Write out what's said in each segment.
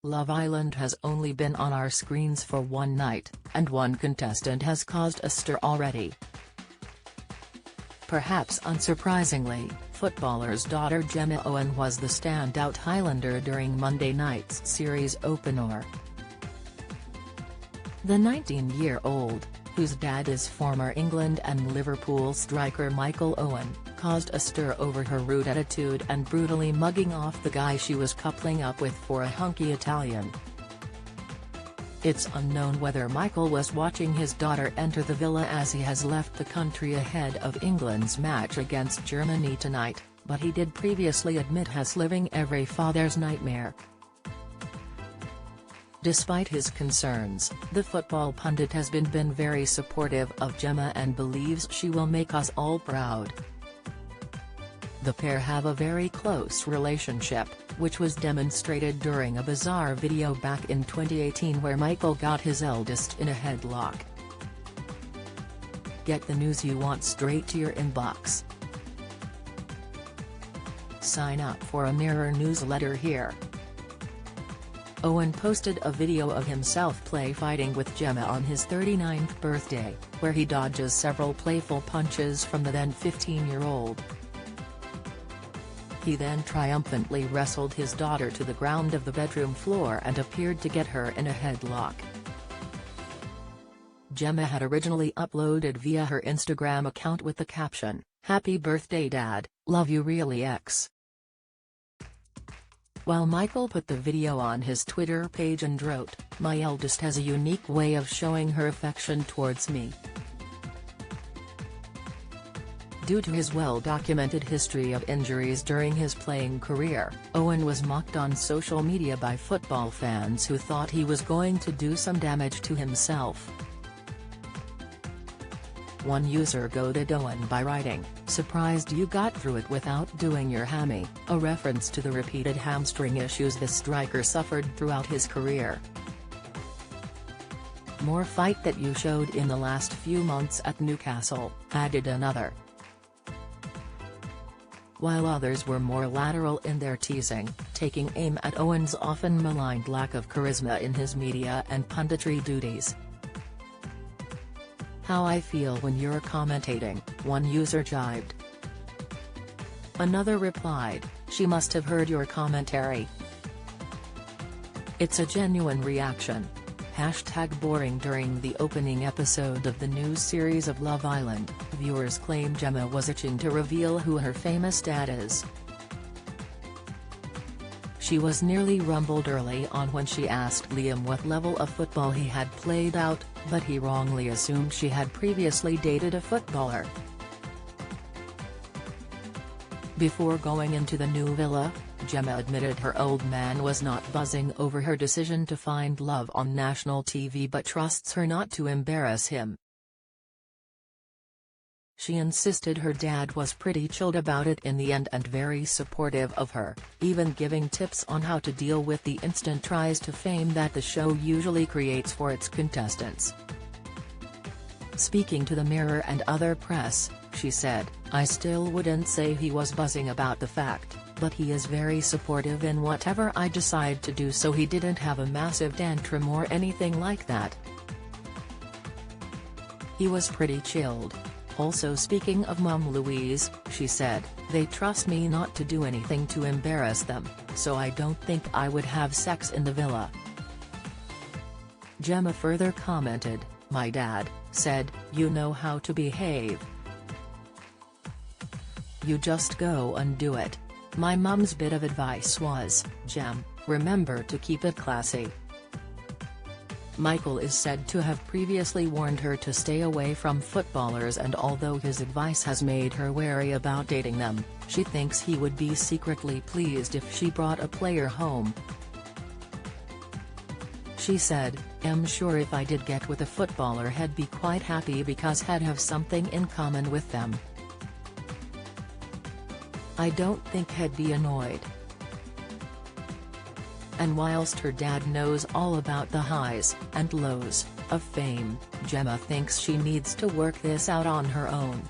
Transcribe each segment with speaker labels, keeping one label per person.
Speaker 1: Love Island has only been on our screens for one night, and one contestant has caused a stir already. Perhaps unsurprisingly, footballer's daughter Gemma Owen was the standout Highlander during Monday night's series opener. The 19-year-old, whose dad is former England and Liverpool striker Michael Owen, caused a stir over her rude attitude and brutally mugging off the guy she was coupling up with for a hunky Italian. It's unknown whether Michael was watching his daughter enter the villa as he has left the country ahead of England's match against Germany tonight, but he did previously admit has living every father's nightmare. Despite his concerns, the football pundit has been very supportive of Gemma and believes she will make us all proud. The pair have a very close relationship, which was demonstrated during a bizarre video back in 2018 where Michael got his eldest in a headlock. Get the news you want straight to your inbox. Sign up for a Mirror newsletter here. Owen posted a video of himself fighting with Gemma on his 39th birthday, where he dodges several playful punches from the then 15-year-old. He then triumphantly wrestled his daughter to the ground of the bedroom floor and appeared to get her in a headlock. Gemma had originally uploaded via her Instagram account with the caption, "Happy birthday Dad, love you really X." While Michael put the video on his Twitter page and wrote, "My eldest has a unique way of showing her affection towards me." Due to his well-documented history of injuries during his playing career, Owen was mocked on social media by football fans who thought he was going to do some damage to himself. One user goaded Owen by writing, "Surprised you got through it without doing your hammy," a reference to the repeated hamstring issues the striker suffered throughout his career. "More fight that you showed in the last few months at Newcastle," added another. While others were more lateral in their teasing, taking aim at Owen's often maligned lack of charisma in his media and punditry duties. "How I feel when you're commentating," one user jibed. Another replied, "She must have heard your commentary." It's a genuine reaction. #boring During the opening episode of the new series of Love Island, viewers claim Gemma was itching to reveal who her famous dad is. She was nearly rumbled early on when she asked Liam what level of football he had played out, but he wrongly assumed she had previously dated a footballer. Before going into the new villa, Gemma admitted her old man was not buzzing over her decision to find love on national TV but trusts her not to embarrass him. She insisted her dad was pretty chilled about it in the end and very supportive of her, even giving tips on how to deal with the instant rise to fame that the show usually creates for its contestants. Speaking to the Mirror and other press, she said, "I still wouldn't say he was buzzing about the fact, but he is very supportive in whatever I decide to do, so he didn't have a massive tantrum or anything like that. He was pretty chilled." Also speaking of Mum Louise, she said, "They trust me not to do anything to embarrass them, so I don't think I would have sex in the villa." Gemma further commented, "My dad said, you know how to behave. You just go and do it. My mum's bit of advice was, Gem, remember to keep it classy." Michael is said to have previously warned her to stay away from footballers, and although his advice has made her wary about dating them, she thinks he would be secretly pleased if she brought a player home. She said, "I'm sure if I did get with a footballer he'd be quite happy because he'd have something in common with them. I don't think he'd be annoyed." And whilst her dad knows all about the highs and lows of fame, Gemma thinks she needs to work this out on her own.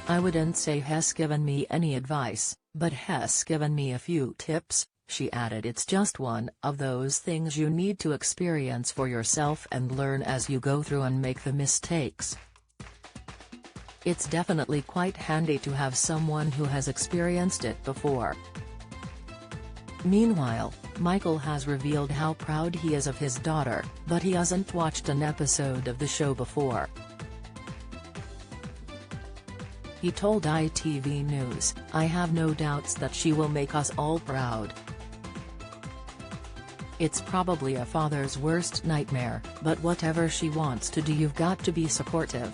Speaker 1: "I wouldn't say he's given me any advice, but he's given me a few tips," she added, "It's just one of those things you need to experience for yourself and learn as you go through and make the mistakes. It's definitely quite handy to have someone who has experienced it before." Meanwhile, Michael has revealed how proud he is of his daughter, but he hasn't watched an episode of the show before. He told ITV News, "I have no doubts that she will make us all proud. It's probably a father's worst nightmare, but whatever she wants to do, you've got to be supportive.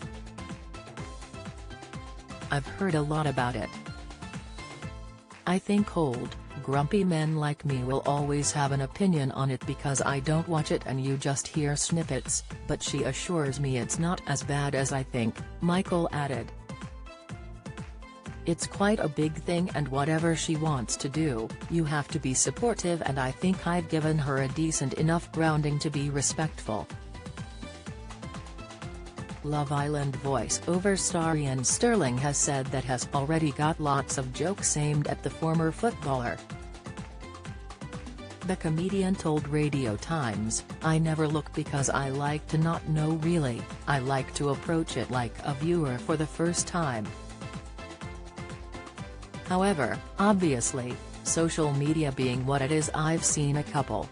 Speaker 1: I've heard a lot about it. I think old, grumpy men like me will always have an opinion on it because I don't watch it and you just hear snippets, but she assures me it's not as bad as I think," Michael added. "It's quite a big thing, and whatever she wants to do, you have to be supportive, and I think I've given her a decent enough grounding to be respectful." Love Island voice-over star Ian Sterling has said that has already got lots of jokes aimed at the former footballer. The comedian told Radio Times, "I never look because I like to not know really, I like to approach it like a viewer for the first time. However, obviously, social media being what it is, I've seen a couple.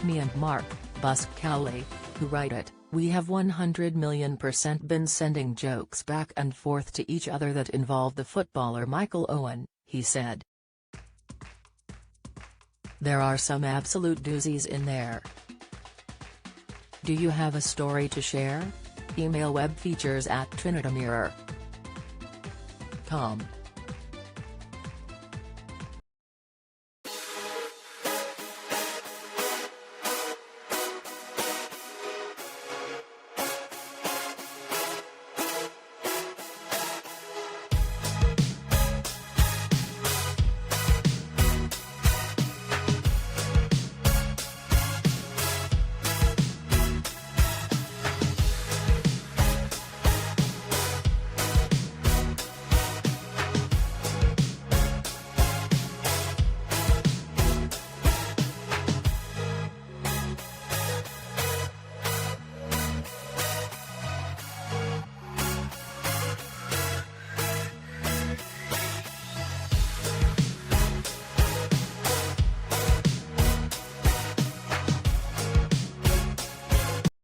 Speaker 1: Me and Mark Buscali, who write it, we have 100,000,000% been sending jokes back and forth to each other that involve the footballer Michael Owen," he said. "There are some absolute doozies in there. Do you have a story to share? Email webfeatures@trinitymirror.com.